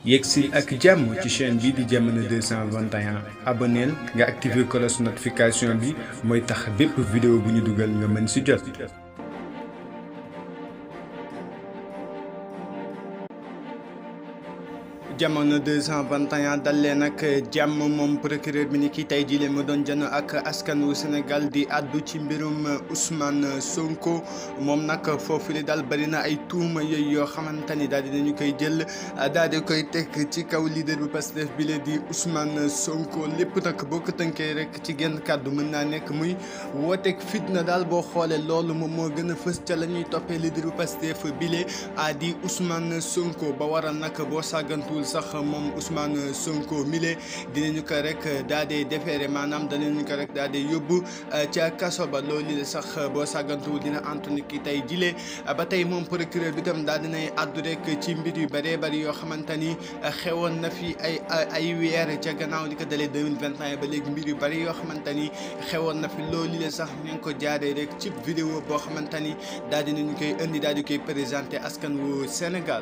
yegsil ak jàmm ci chaîne bi di Jamono 221 abonneel nga activer cloche notification bi mooy tax bépp vidéo bu ñu dugal nga mën ci jot. Jamono 221 dal leen ak jàmm moom procureur bi ni ki tey jii mu doon jano ak askan wu Sénégal di àddu ci mbirum Ousmane Sonko moom nag foofu li daal bari na ay tuuma yooyu yoo xamante ni daal dinañu koy jël daal di koy teg ci kaw leader bu Pastef bi la di Ousmane Sonko lépp nag boo ko tënkee rek ci genn kàddu mën naa nekk muy wooteeg fitna daal boo xoolee loolu moom moo gën a fës ca la ñuy toppee leader bu Pastef bi la di Ousmane Sonko ba waral nag boo sàggantuwul sax moom Ousmane Sonko mile dinañu ko rek daal di defeere maanaam dinañu ko rek daal di yóbbu ca kaso ba loolu la sax boo sàggantuwul dina Anthony ki tey jile ba tey moom procureur bi tam daal dinay àddu rek ci mbir yu bëree bëri yoo xamante ni xewoon na fi ay weer ca gannaaw li ko dalee 2021 ba léegi mbir yu bëri yoo xamante ni xewoon na fi loolu la sax ñu ngi ko jaaree rek ci vidéo boo xamante ni daal dinañu koy indi daal di koy présenté askan wu Sénégal.